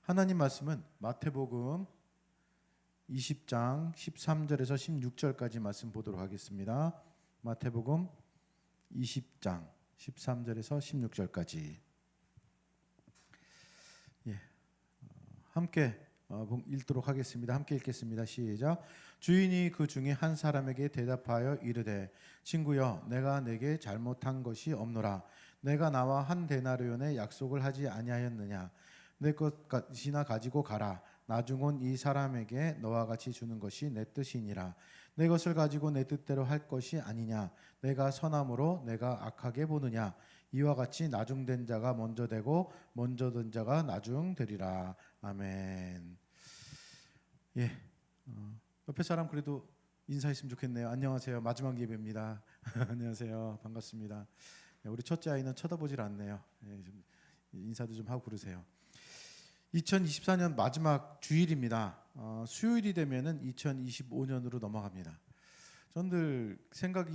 하나님 말씀은 마태복음 20장 13절에서 16절까지 말씀 보도록 하겠습니다. 마태복음 20장 13절에서 16절까지 함께 읽도록 하겠습니다. 함께 읽겠습니다. 시작. 주인이 그 중에 한 사람에게 대답하여 이르되 친구여 내가 내게 잘못한 것이 없노라. 내가 나와 한 데나리온의 약속을 하지 아니하였느냐. 내 것이나 가지고 가라. 나중 온 이 사람에게 너와 같이 주는 것이 내 뜻이니라. 내 것을 가지고 내 뜻대로 할 것이 아니냐. 내가 선함으로 내가 악하게 보느냐. 이와 같이 나중된 자가 먼저 되고 먼저 된 자가 나중 되리라. 아멘. 옆에 사람 그래도 인사했으면 좋겠네요. 안녕하세요. 마지막 예배입니다. 안녕하세요. 반갑습니다. 우리 첫째 아이는 쳐다보질 않네요. 좀 인사도 좀 하고 그러세요. 2024년 마지막 주일입니다. 수요일이 되면은 2025년으로 넘어갑니다. 저는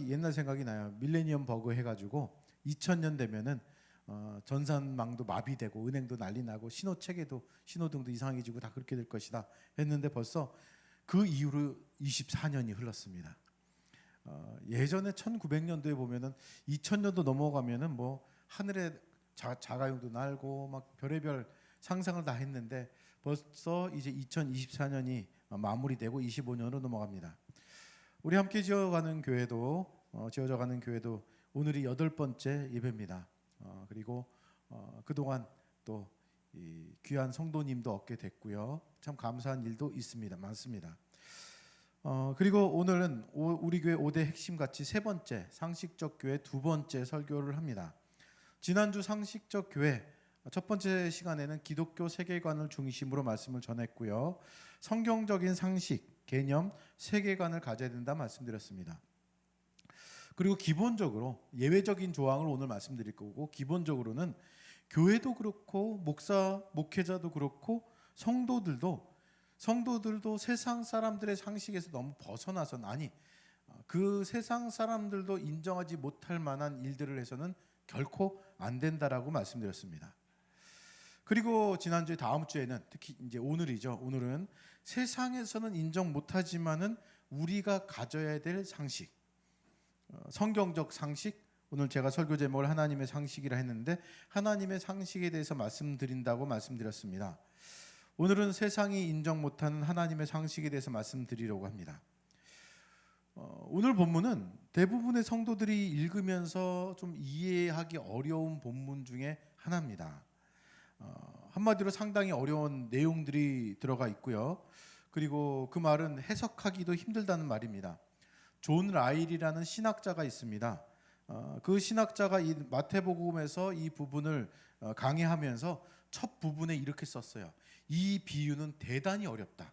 옛날 생각이 나요. 밀레니엄 버그 해가지고 2000년 되면은 전산망도 마비되고 은행도 난리 나고 신호체계도 신호등도 이상해지고 다 그렇게 될 것이다 했는데 벌써 그 이후로 24년이 흘렀습니다. 예전에 1900년도에 보면은 2000년도 넘어가면은 뭐 하늘에 자가용도 날고 막 별의별 상상을 다 했는데 벌써 이제 2024년이 마무리되고 25년으로 넘어갑니다. 우리 함께 지어가는 교회도 오늘이 8번째 예배입니다. 그리고 그동안 또 이 귀한 성도님도 얻게 됐고요. 참 감사한 일도 있습니다. 많습니다. 그리고 오늘은 우리 교회 5대 핵심 같이 세 번째 상식적 교회 두 번째 설교를 합니다. 지난주 상식적 교회 첫 번째 시간에는 기독교 세계관을 중심으로 말씀을 전했고요. 성경적인 상식, 개념, 세계관을 가져야 된다 말씀드렸습니다. 그리고 기본적으로 예외적인 조항을 오늘 말씀드릴 거고, 기본적으로는 교회도 그렇고 목회자도 그렇고 성도들도 세상 사람들의 상식에서 너무 벗어나서 그 세상 사람들도 인정하지 못할 만한 일들을 해서는 결코 안 된다라고 말씀드렸습니다. 그리고 지난주에 다음 주에는 특히 이제 오늘이죠. 오늘은 세상에서는 인정 못하지만은 우리가 가져야 될 상식, 성경적 상식. 오늘 제가 설교 제목을 하나님의 상식이라 했는데 하나님의 상식에 대해서 말씀드린다고 말씀드렸습니다. 오늘은 세상이 인정 못하는 하나님의 상식에 대해서 말씀드리려고 합니다. 오늘 본문은 대부분의 성도들이 읽으면서 좀 이해하기 어려운 본문 중에 하나입니다. 한마디로 상당히 어려운 내용들이 들어가 있고요. 그리고 그 말은 해석하기도 힘들다는 말입니다. 존 라일이라는 신학자가 있습니다. 그 신학자가 이 마태복음에서 이 부분을 강의하면서 첫 부분에 이렇게 썼어요. 이 비유는 대단히 어렵다.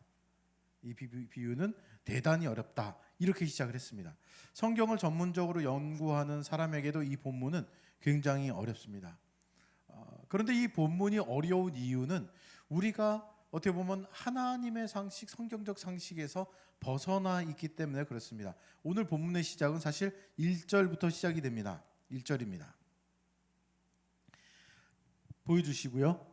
이 비유는 대단히 어렵다. 이렇게 시작을 했습니다. 성경을 전문적으로 연구하는 사람에게도 이 본문은 굉장히 어렵습니다. 그런데 이 본문이 어려운 이유는 우리가 어떻게 보면 하나님의 상식, 성경적 상식에서 벗어나 있기 때문에 그렇습니다. 오늘 본문의 시작은 사실 1절부터 시작이 됩니다. 1절입니다. 보여주시고요.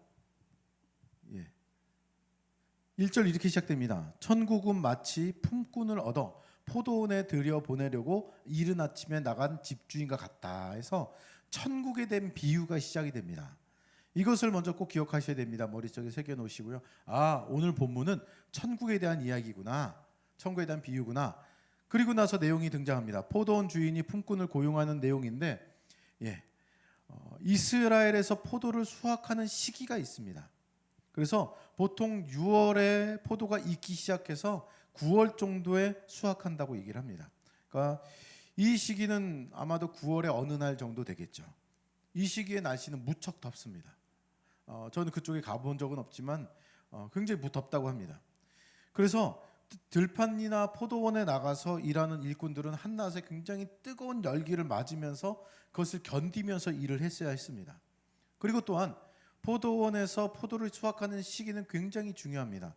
1절 이렇게 시작됩니다. 천국은 마치 품꾼을 얻어 포도원에 들여보내려고 이른 아침에 나간 집주인과 같다 해서 천국에 대한 비유가 시작이 됩니다. 이것을 먼저 꼭 기억하셔야 됩니다. 머릿속에 새겨놓으시고요. 오늘 본문은 천국에 대한 이야기구나. 천국에 대한 비유구나. 그리고 나서 내용이 등장합니다. 포도원 주인이 품꾼을 고용하는 내용인데 이스라엘에서 포도를 수확하는 시기가 있습니다. 그래서 보통 6월에 포도가 익기 시작해서 9월 정도에 수확한다고 얘기를 합니다. 그러니까 이 시기는 아마도 9월의 어느 날 정도 되겠죠. 이 시기의 날씨는 무척 덥습니다. 저는 그쪽에 가본 적은 없지만 굉장히 덥다고 합니다. 그래서 들판이나 포도원에 나가서 일하는 일꾼들은 한낮에 굉장히 뜨거운 열기를 맞으면서 그것을 견디면서 일을 했어야 했습니다. 그리고 또한 포도원에서 포도를 수확하는 시기는 굉장히 중요합니다.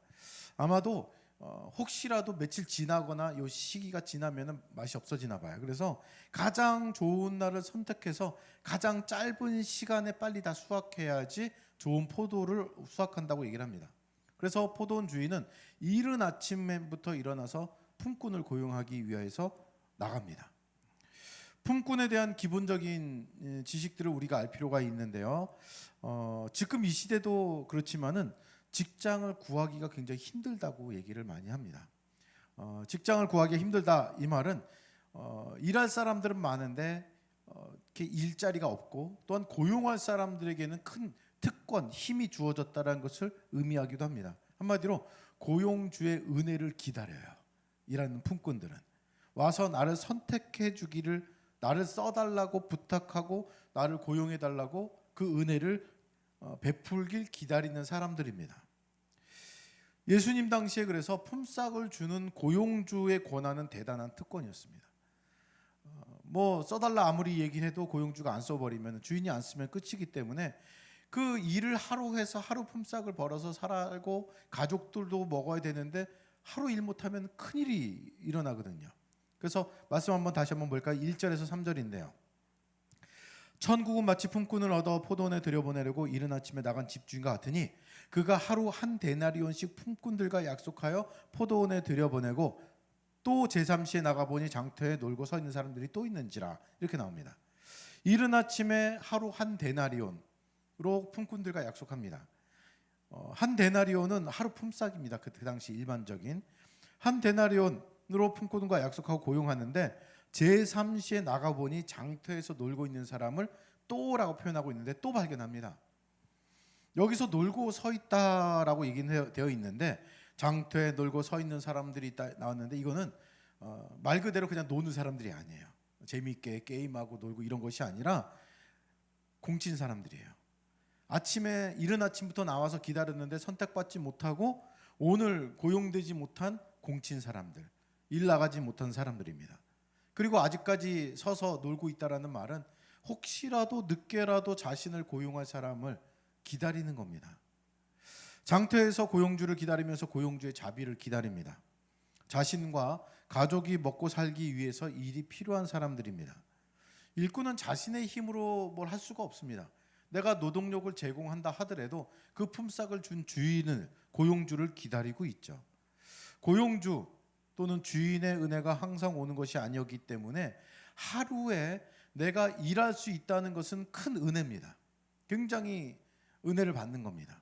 아마도 혹시라도 며칠 지나거나 이 시기가 지나면 맛이 없어지나 봐요. 그래서 가장 좋은 날을 선택해서 가장 짧은 시간에 빨리 다 수확해야지 좋은 포도를 수확한다고 얘기를 합니다. 그래서 포도원 주인은 이른 아침부터 일어나서 품꾼을 고용하기 위해서 나갑니다. 품꾼에 대한 기본적인 지식들을 우리가 알 필요가 있는데요. 지금 이 시대도 그렇지만은 직장을 구하기가 굉장히 힘들다고 얘기를 많이 합니다. 직장을 구하기 힘들다 이 말은 일할 사람들은 많은데 이렇게 일자리가 없고 또한 고용할 사람들에게는 큰 특권, 힘이 주어졌다는 것을 의미하기도 합니다. 한마디로 고용주의 은혜를 기다려요. 일하는 품꾼들은 와서 나를 선택해 주기를, 나를 써달라고 부탁하고 나를 고용해 달라고 그 은혜를 베풀길 기다리는 사람들입니다. 예수님 당시에 그래서 품삯을 주는 고용주의 권한은 대단한 특권이었습니다. 뭐 써달라 아무리 얘기해도 고용주가 안 써버리면, 주인이 안 쓰면 끝이기 때문에 그 일을 하루 해서 하루 품삯을 벌어서 살고 가족들도 먹어야 되는데 하루 일 못하면 큰일이 일어나거든요. 그래서 말씀 한번 다시 한번 볼까요? 1절에서 3절인데요. 천국은 마치 품꾼을 얻어 포도원에 들여보내려고 이른 아침에 나간 집주인과 같으니 그가 하루 한 데나리온씩 품꾼들과 약속하여 포도원에 들여보내고 또 제3시에 나가보니 장터에 놀고 서 있는 사람들이 또 있는지라. 이렇게 나옵니다. 이른 아침에 하루 한 데나리온으로 품꾼들과 약속합니다. 한 데나리온은 하루 품삯입니다. 그 당시 일반적인 한 데나리온으로 품꾼과 약속하고 고용하는데 제3시에 나가보니 장터에서 놀고 있는 사람을 또라고 표현하고 있는데 또 발견합니다. 여기서 놀고 서 있다라고 얘기는 되어 있는데 장터에 놀고 서 있는 사람들이 있다 나왔는데 이거는 말 그대로 그냥 노는 사람들이 아니에요. 재미있게 게임하고 놀고 이런 것이 아니라 공친 사람들이에요. 아침에 이른 아침부터 나와서 기다렸는데 선택받지 못하고 오늘 고용되지 못한 공친 사람들, 일 나가지 못한 사람들입니다. 그리고 아직까지 서서 놀고 있다라는 말은 혹시라도 늦게라도 자신을 고용할 사람을 기다리는 겁니다. 장터에서 고용주를 기다리면서 고용주의 자비를 기다립니다. 자신과 가족이 먹고 살기 위해서 일이 필요한 사람들입니다. 일꾼은 자신의 힘으로 뭘 할 수가 없습니다. 내가 노동력을 제공한다 하더라도 그 품삯을 준 주인을, 고용주를 기다리고 있죠. 고용주 또는 주인의 은혜가 항상 오는 것이 아니었기 때문에 하루에 내가 일할 수 있다는 것은 큰 은혜입니다. 굉장히 은혜를 받는 겁니다.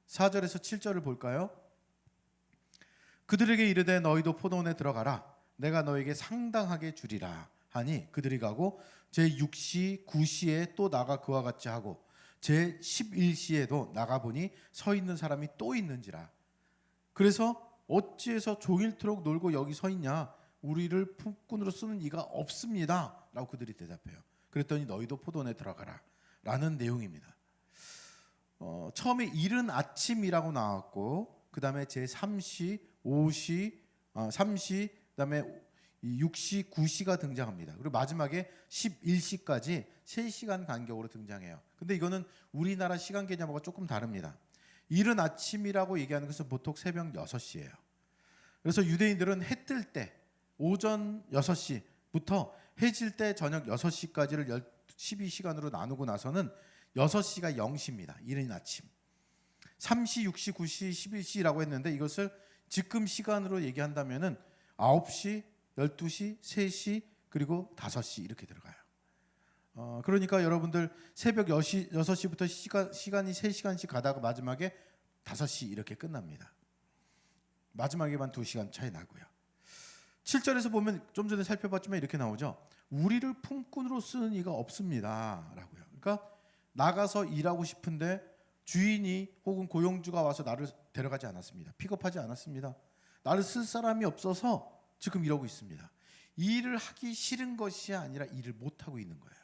4절에서 7절을 볼까요? 그들에게 이르되 너희도 포도원에 들어가라. 내가 너에게 상당하게 주리라 하니 그들이 가고 제6시 9시에 또 나가 그와 같이 하고 제11시에도 나가보니 서 있는 사람이 또 있는지라. 그래서 어찌해서 종일토록 놀고 여기 서 있냐? 우리를 품꾼으로 쓰는 이가 없습니다 라고 그들이 대답해요. 그랬더니 너희도 포도원에 들어가라 라는 내용입니다. 처음에 이른 아침이라고 나왔고 그 다음에 제3시, 5시, 3시, 그 다음에 6시, 9시가 등장합니다. 그리고 마지막에 11시까지 3시간 간격으로 등장해요. 근데 이거는 우리나라 시간 개념하고 조금 다릅니다. 이른 아침이라고 얘기하는 것은 보통 새벽 6시예요. 그래서 유대인들은 해 뜰 때 오전 6시부터 해질 때 저녁 6시까지를 12시간으로 나누고 나서는 6시가 0시입니다. 이른 아침. 3시, 6시, 9시, 11시라고 했는데 이것을 지금 시간으로 얘기한다면은 9시, 12시, 3시 그리고 5시 이렇게 들어가요. 그러니까 여러분들 새벽 6시부터 시간이 3시간씩 가다가 마지막에 5시 이렇게 끝납니다. 마지막에만 2시간 차이 나고요. 7절에서 보면 좀 전에 살펴봤지만 이렇게 나오죠. 우리를 품꾼으로 쓰는 이가 없습니다 라고요. 그러니까 나가서 일하고 싶은데 주인이 혹은 고용주가 와서 나를 데려가지 않았습니다. 픽업하지 않았습니다. 나를 쓸 사람이 없어서 지금 이러고 있습니다. 일을 하기 싫은 것이 아니라 일을 못하고 있는 거예요.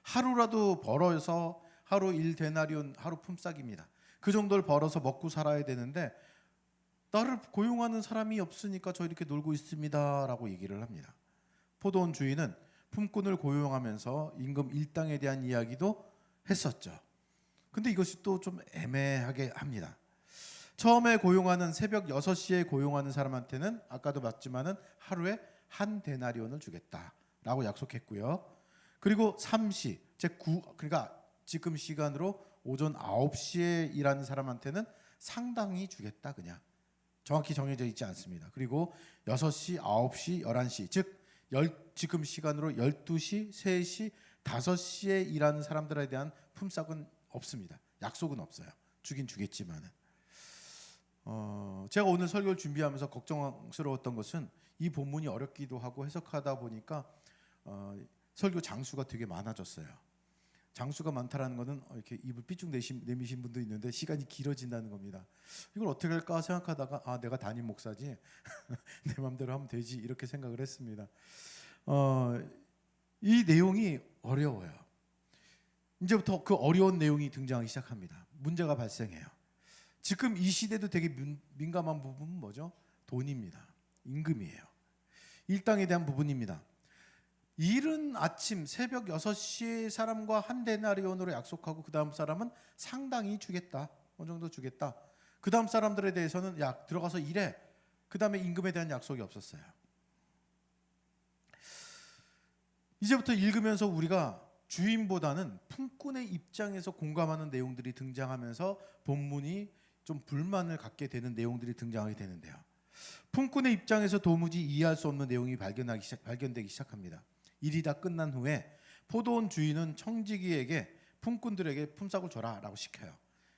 하루라도 벌어서 하루 1데나리온 하루 품삯입니다. 그 정도를 벌어서 먹고 살아야 되는데 나를 고용하는 사람이 없으니까 저 이렇게 놀고 있습니다 라고 얘기를 합니다. 포도원 주인은 품꾼을 고용하면서 임금 일당에 대한 이야기도 했었죠. 근데 이것이 또 좀 애매하게 합니다. 처음에 고용하는 새벽 6시에 고용하는 사람한테는 아까도 봤지만은 하루에 한 데나리온을 주겠다라고 약속했고요. 그리고 3시, 그러니까 지금 시간으로 오전 9시에 일하는 사람한테는 상당히 주겠다. 그냥 정확히 정해져 있지 않습니다. 그리고 6시, 9시, 11시 즉 지금 시간으로 12시, 3시, 5시에 일하는 사람들에 대한 품삯은 없습니다. 약속은 없어요. 주긴 주겠지만은 제가 오늘 설교를 준비하면서 걱정스러웠던 것은 이 본문이 어렵기도 하고 해석하다 보니까 설교 장수가 되게 많아졌어요. 장수가 많다라는 것은 이렇게 입을 삐쭉 내미신 분도 있는데 시간이 길어진다는 겁니다. 이걸 어떻게 할까 생각하다가 내가 담임 목사지 내 마음대로 하면 되지 이렇게 생각을 했습니다. 이 내용이 어려워요. 이제부터 그 어려운 내용이 등장하기 시작합니다. 문제가 발생해요. 지금 이 시대도 되게 민감한 부분은 뭐죠? 돈입니다. 임금이에요. 일당에 대한 부분입니다. 이른 아침 새벽 6시에 사람과 한 데나리온으로 약속하고 그 다음 사람은 상당히 주겠다. 어느 정도 주겠다. 그 다음 사람들에 대해서는 야 들어가서 일해. 그 다음에 임금에 대한 약속이 없었어요. 이제부터 읽으면서 우리가 주인보다는 품꾼의 입장에서 공감하는 내용들이 등장하면서 본문이 좀 불만을 갖게 되는 내용들이 등장하게 되는데요. 품꾼의 입장에서 도무지 이해할 수 없는 내용이 발견되기 시작합니다. 일이 다 끝난 후에 포도원 주인은 청지기에게 품꾼들에게 품삯을 줘라라고 시켜요.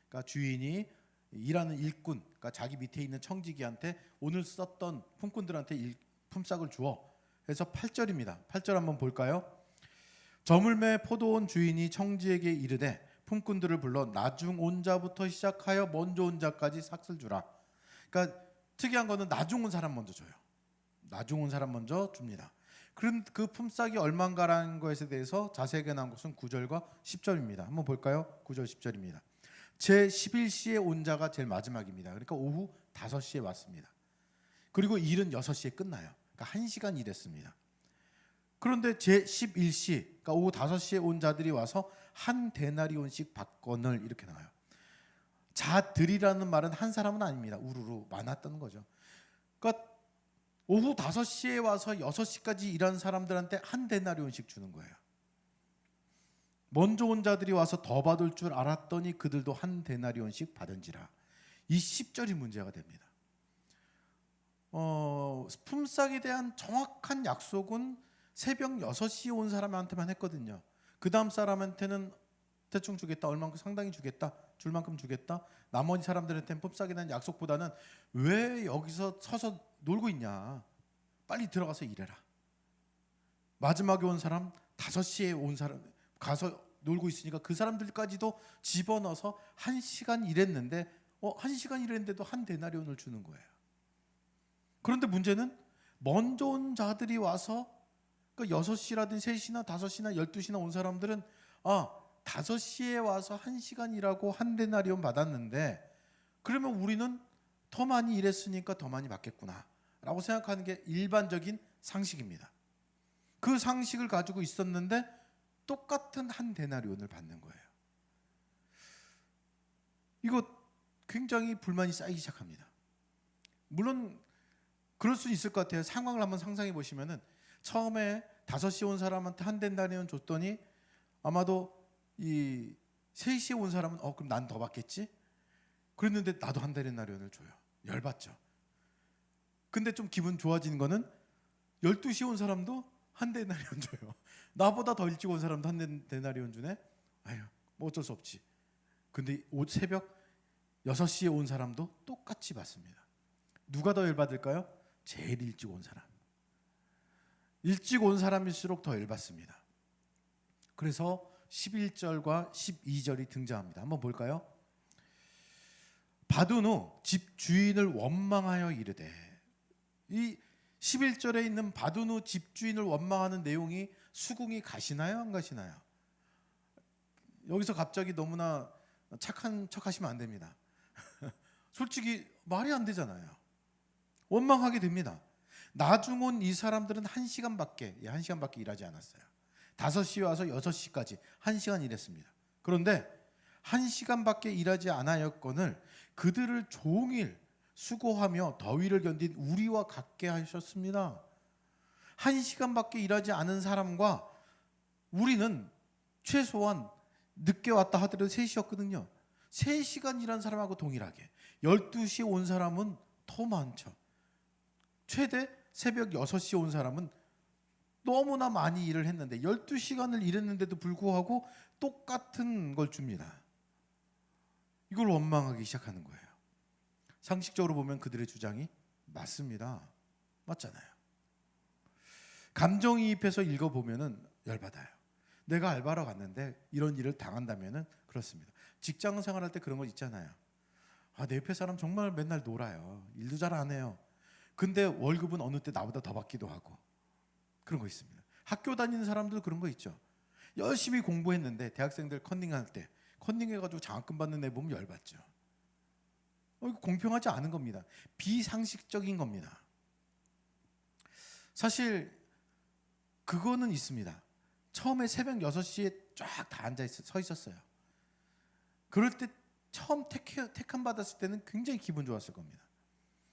그러니까 주인이 일하는 일꾼, 그러니까 자기 밑에 있는 청지기한테 오늘 썼던 품꾼들한테 품삯을 주어. 그래서 8절입니다. 8절 한번 볼까요? 저물매 포도원 주인이 청지에게 이르되 품꾼들을 불러 나중 온 자부터 시작하여 먼저 온 자까지 삭슬 주라. 그러니까 특이한 거는 나중 온 사람 먼저 줘요. 나중 온 사람 먼저 줍니다. 그럼 그 품삯이 얼마인가라는 것에 대해서 자세하게 나온 것은 9절과 10절입니다. 한번 볼까요? 9절 10절입니다. 제 11시에 온 자가 제일 마지막입니다. 그러니까 오후 5시에 왔습니다. 그리고 일은 6시에 끝나요. 그러니까 1시간 일했습니다. 그런데 제 11시, 그러니까 오후 5시에 온 자들이 와서 한 데나리온씩 받거늘 이렇게 나와요. 자들이라는 말은 한 사람은 아닙니다. 우르르 많았던 거죠. 그러니까 오후 5시에 와서 6시까지 일한 사람들한테 한 데나리온씩 주는 거예요. 먼저 온 자들이 와서 더 받을 줄 알았더니 그들도 한 데나리온씩 받은지라. 이 10절이 문제가 됩니다. 품삯에 대한 정확한 약속은 새벽 6시에 온 사람한테만 했거든요. 그 다음 사람한테는 대충 주겠다, 얼만큼 상당히 주겠다, 줄 만큼 주겠다. 나머지 사람들한테는 품삯에 대한 약속보다는 왜 여기서 서서 놀고 있냐, 빨리 들어가서 일해라. 마지막에 온 사람, 5시에 온 사람 가서 놀고 있으니까 그 사람들까지도 집어넣어서 1시간 일했는데 1시간 일했는데도 한 데나리온을 주는 거예요. 그런데 문제는 먼저 온 자들이 와서 그러니까 6시라든 3시나 5시나 12시나 온 사람들은 5시에 와서 1시간 일하고 한 데나리온 받았는데 그러면 우리는 더 많이 일했으니까 더 많이 받겠구나 라고 생각하는 게 일반적인 상식입니다. 그 상식을 가지고 있었는데 똑같은 한 데나리온을 받는 거예요. 이거 굉장히 불만이 쌓이기 시작합니다. 물론 그럴 수 있을 것 같아요. 상황을 한번 상상해 보시면은 처음에 5시에 온 사람한테 한 데나리온 줬더니 아마도 이 3시에 온 사람은 그럼 난 더 받겠지? 그랬는데 나도 한 데나리온을 줘요. 열받죠. 근데 좀 기분 좋아지는 거는 12시에 온 사람도 한 데나리온 줘요. 나보다 더 일찍 온 사람도 한 데나리온 주네. 아유, 뭐 어쩔 수 없지. 근데 새벽 6시에 온 사람도 똑같이 받습니다. 누가 더 열받을까요? 제일 일찍 온 사람. 일찍 온 사람일수록 더 열받습니다. 그래서 11절과 12절이 등장합니다. 한번 볼까요? 받은 후 집 주인을 원망하여 이르되, 이 11절에 있는 받은 후 집 주인을 원망하는 내용이 수긍이 가시나요? 안 가시나요? 여기서 갑자기 너무나 착한 척 하시면 안 됩니다. 솔직히 말이 안 되잖아요. 원망하게 됩니다. 나중 온 이 사람들은 1시간밖에 일하지 않았어요. 5시에 와서 6시까지 1시간 일했습니다. 그런데 1시간밖에 일하지 않았거늘 그들을 종일 수고하며 더위를 견딘 우리와 같게 하셨습니다. 1시간밖에 일하지 않은 사람과 우리는 최소한 늦게 왔다 하더라도 3시였거든요. 3시간 일한 사람하고 동일하게 12시에 온 사람은 더 많죠. 최대 새벽 6시에 온 사람은 너무나 많이 일을 했는데 12시간을 일했는데도 불구하고 똑같은 걸 줍니다. 이걸 원망하기 시작하는 거예요. 상식적으로 보면 그들의 주장이 맞습니다. 맞잖아요. 감정이입해서 읽어보면 열받아요. 내가 알바로 갔는데 이런 일을 당한다면 그렇습니다. 직장 생활할 때 그런 거 있잖아요. 내 옆에 사람 정말 맨날 놀아요. 일도 잘 안 해요. 근데 월급은 어느 때 나보다 더 받기도 하고 그런 거 있습니다. 학교 다니는 사람들 그런 거 있죠. 열심히 공부했는데 대학생들 컨닝할 때 컨닝해가지고 장학금 받는 애 보면 열받죠. 이거 공평하지 않은 겁니다. 비상식적인 겁니다. 사실 그거는 있습니다. 처음에 새벽 6시에 쫙 다 서 있었어요. 그럴 때 처음 택함 받았을 때는 굉장히 기분 좋았을 겁니다.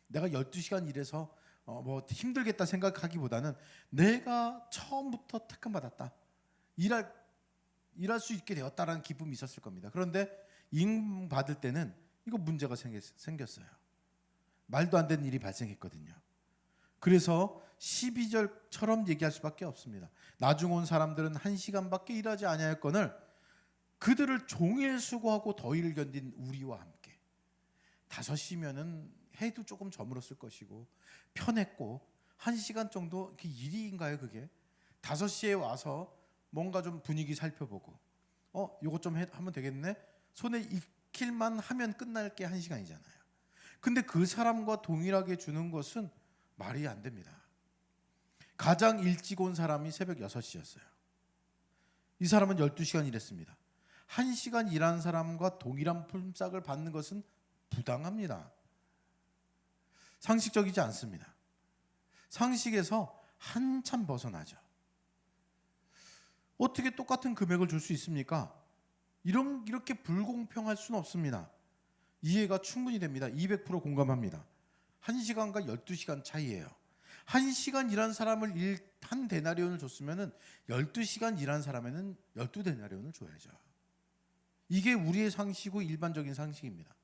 내가 12시간 일해서 뭐 힘들겠다 생각하기보다는 내가 처음부터 택함 받았다. 일할 수 있게 되었다라는 기쁨이 있었을 겁니다. 그런데 임금 받을 때는 이거 문제가 생겼어요. 말도 안 되는 일이 발생했거든요. 그래서 12절처럼 얘기할 수밖에 없습니다. 나중 온 사람들은 1시간밖에 일하지 아니하였거늘 그들을 종일 수고하고 더위를 견딘 우리와 함께 5시면은 해도 조금 저물었을 것이고 편했고 1시간 정도 일인가요 그게? 5시에 와서 뭔가 좀 분위기 살펴보고 요거 좀 하면 되겠네? 손에 익힐만 하면 끝날 게 1시간이잖아요. 근데 그 사람과 동일하게 주는 것은 말이 안 됩니다. 가장 일찍 온 사람이 새벽 6시였어요. 이 사람은 12시간 일했습니다. 1시간 일한 사람과 동일한 품삯을 받는 것은 부당합니다. 상식적이지 않습니다. 상식에서 한참 벗어나죠. 어떻게 똑같은 금액을 줄 수 있습니까? 이렇게 불공평할 수는 없습니다. 이해가 충분히 됩니다. 200% 공감합니다. 1시간과 12시간 차이예요. 1시간 일한 사람을 한 데나리온을 줬으면 12시간 일한 사람에는 12데나리온을 줘야죠. 이게 우리의 상식이고 일반적인 상식입니다.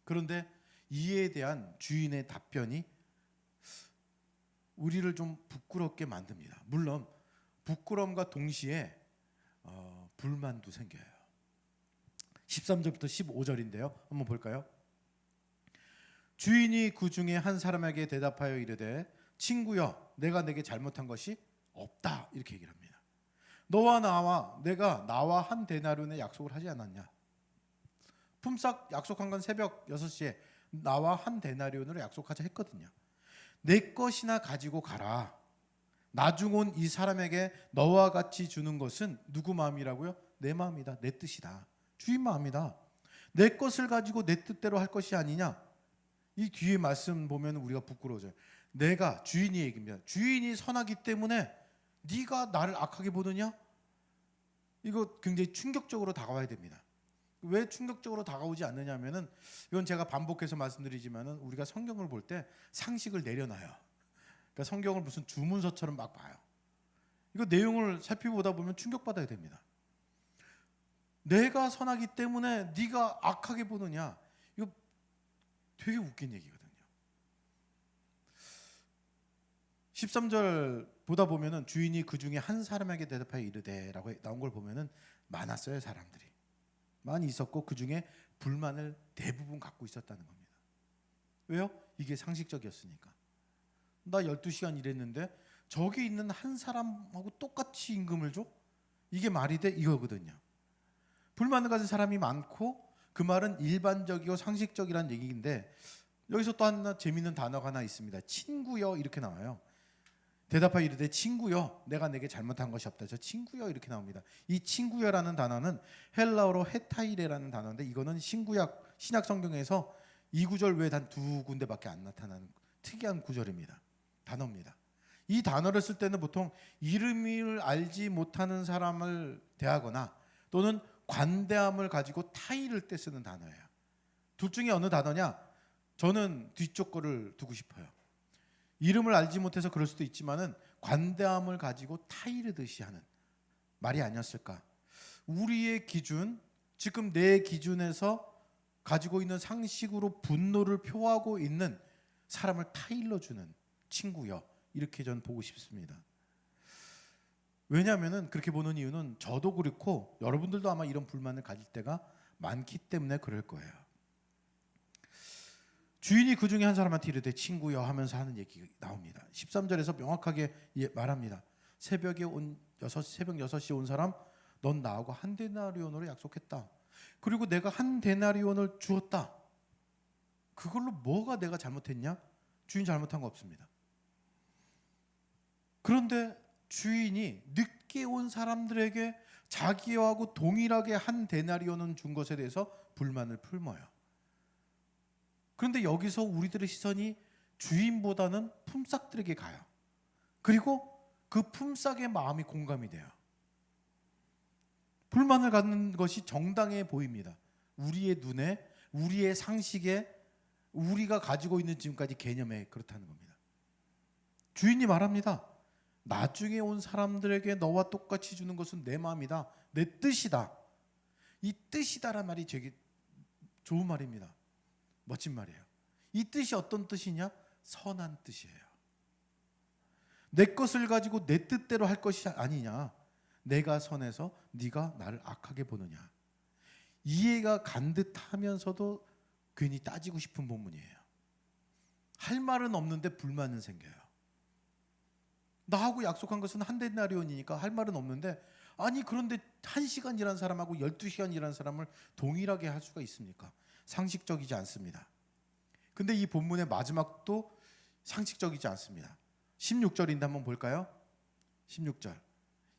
그런데 이에 대한 주인의 답변이 우리를 좀 부끄럽게 만듭니다. 물론 부끄러움과 동시에 불만도 생겨요. 13절부터 15절인데요. 한번 볼까요? 주인이 그 중에 한 사람에게 대답하여 이르되 친구여 내가 내게 잘못한 것이 없다 이렇게 얘기를 합니다. 내가 나와 한 데나리온의 약속을 하지 않았냐? 품삯 약속한 건 새벽 6시에 나와 한 데나리온으로 약속하자 했거든요. 내 것이나 가지고 가라. 나중 온 이 사람에게 너와 같이 주는 것은 누구 마음이라고요? 내 마음이다. 내 뜻이다. 주인 마음이다. 내 것을 가지고 내 뜻대로 할 것이 아니냐? 이 뒤에 말씀 보면 우리가 부끄러워져요. 내가 주인이 얘기입니다. 주인이 선하기 때문에 네가 나를 악하게 보느냐? 이거 굉장히 충격적으로 다가와야 됩니다. 왜 충격적으로 다가오지 않느냐면은 이건 제가 반복해서 말씀드리지만은 우리가 성경을 볼 때 상식을 내려놔요. 그러니까 성경을 무슨 주문서처럼 막 봐요. 이거 내용을 살펴보다 보면 충격받아야 됩니다. 내가 선하기 때문에 네가 악하게 보느냐? 이거 되게 웃긴 얘기거든요. 13절 보다 보면은 주인이 그 중에 한 사람에게 대답하여 이르되라고 나온 걸 보면은 많았어요. 사람들이 많이 있었고 그 중에 불만을 대부분 갖고 있었다는 겁니다. 왜요? 이게 상식적이었으니까. 나 12시간 일했는데 저기 있는 한 사람하고 똑같이 임금을 줘? 이게 말이 돼? 이거거든요. 불만을 가진 사람이 많고 그 말은 일반적이고 상식적이라는 얘기인데 여기서 또 하나 재미있는 단어가 하나 있습니다. 친구여 이렇게 나와요. 대답하여 이르되 친구여 내가 내게 잘못한 것이 없다. 저 친구여 이렇게 나옵니다. 이 친구여라는 단어는 헬라어로 헤타이레라는 단어인데 이거는 신약 성경에서 이 구절 외에 단 2군데밖에 안 나타나는 특이한 구절입니다. 단어입니다. 이 단어를 쓸 때는 보통 이름을 알지 못하는 사람을 대하거나 또는 관대함을 가지고 타의를 때 쓰는 단어예요. 둘 중에 어느 단어냐? 저는 뒤쪽 거를 두고 싶어요. 이름을 알지 못해서 그럴 수도 있지만은 관대함을 가지고 타이르듯이 하는 말이 아니었을까? 우리의 기준, 지금 내 기준에서 가지고 있는 상식으로 분노를 표하고 있는 사람을 타일러주는 친구여, 이렇게 전 보고 싶습니다. 왜냐하면 그렇게 보는 이유는 저도 그렇고 여러분들도 아마 이런 불만을 가질 때가 많기 때문에 그럴 거예요. 주인이 그 중에 한 사람한테 이르되 친구여 하면서 하는 얘기가 나옵니다. 13절에서 명확하게 말합니다. 새벽 6시에 온 사람, 넌 나하고 한 데나리온으로 약속했다. 그리고 내가 한 데나리온을 주었다. 그걸로 뭐가 내가 잘못했냐? 주인 잘못한 거 없습니다. 그런데 주인이 늦게 온 사람들에게 자기하고 동일하게 한 데나리온은 준 것에 대해서 불만을 품어요. 그런데 여기서 우리들의 시선이 주인보다는 품삯들에게 가요. 그리고 그 품삯의 마음이 공감이 돼요. 불만을 갖는 것이 정당해 보입니다. 우리의 눈에, 우리의 상식에, 우리가 가지고 있는 지금까지 개념에 그렇다는 겁니다. 주인이 말합니다. 나중에 온 사람들에게 너와 똑같이 주는 것은 내 마음이다. 내 뜻이다. 이 뜻이다라는 말이 되게 좋은 말입니다. 멋진 말이에요. 이 뜻이 어떤 뜻이냐? 선한 뜻이에요. 내 것을 가지고 내 뜻대로 할 것이 아니냐. 내가 선해서 네가 나를 악하게 보느냐. 이해가 간 듯하면서도 괜히 따지고 싶은 본문이에요. 할 말은 없는데 불만은 생겨요. 나하고 약속한 것은 한 데나리온이니까 할 말은 없는데, 아니 그런데 1시간 일한 사람하고 12시간 일한 사람을 동일하게 할 수가 있습니까? 상식적이지 않습니다. 근데 이 본문의 마지막도 상식적이지 않습니다. 16절인데 한번 볼까요? 16절.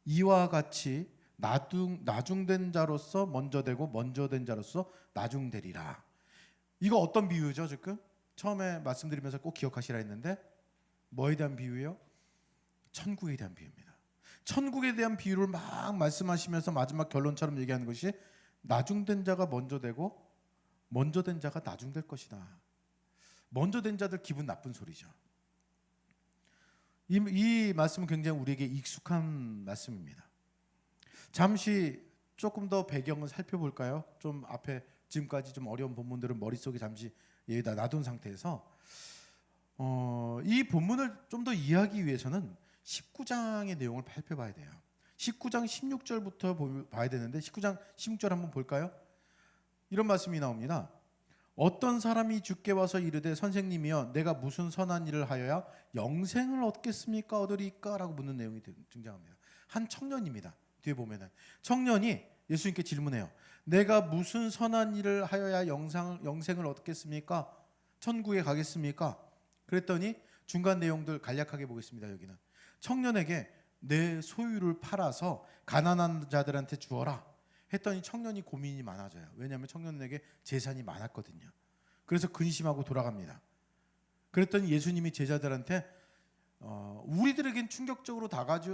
이와 같이 나중된 자로서 먼저 되고 먼저 된 자로서 나중되리라. 이거 어떤 비유죠? 지금 처음에 말씀드리면서 꼭 기억하시라 했는데 뭐에 대한 비유예요? 천국에 대한 비유입니다. 천국에 대한 비유를 막 말씀하시면서 마지막 결론처럼 얘기하는 것이 나중된 자가 먼저 되고 먼저 된 자가 나중될 것이다. 먼저 된 자들 기분 나쁜 소리죠. 이 말씀은 굉장히 우리에게 익숙한 말씀입니다. 잠시 조금 더 배경을 살펴볼까요? 좀 앞에 지금까지 좀 어려운 본문들은 머릿속에 잠시 여기다 놔둔 상태에서 이 본문을 좀 더 이해하기 위해서는 19장의 내용을 살펴봐야 돼요. 19장 16절부터 봐야 되는데 19장 16절 한번 볼까요? 이런 말씀이 나옵니다. 어떤 사람이 주께 와서 이르되 선생님이여 내가 무슨 선한 일을 하여야 영생을 얻겠습니까? 얻으리까? 라고 묻는 내용이 등장합니다. 한 청년입니다. 뒤에 보면은 청년이 예수님께 질문해요. 내가 무슨 선한 일을 하여야 영생을 얻겠습니까? 천국에 가겠습니까? 그랬더니 중간 내용들 간략하게 보겠습니다. 여기는 청년에게 내 소유를 팔아서 가난한 자들한테 주어라 했더니 청년이 고민이 많아져요. 왜냐하면 청년에게 재산이 많았거든요. 그래서 근심하고 돌아갑니다. 그랬더니 예수님이 제자들한테 우리들에겐 충격적으로 다가오지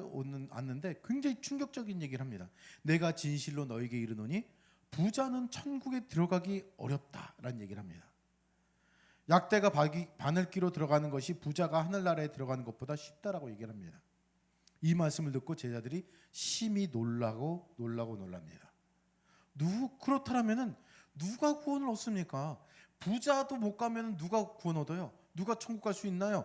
않는데 굉장히 충격적인 얘기를 합니다. 내가 진실로 너에게 이르노니 부자는 천국에 들어가기 어렵다라는 얘기를 합니다. 약대가 바늘기로 들어가는 것이 부자가 하늘나라에 들어가는 것보다 쉽다라고 얘기를 합니다. 이 말씀을 듣고 제자들이 심히 놀랍니다. 그렇다면은 누가 구원을 얻습니까? 부자도 못 가면 누가 구원 얻어요? 누가 천국 갈 수 있나요?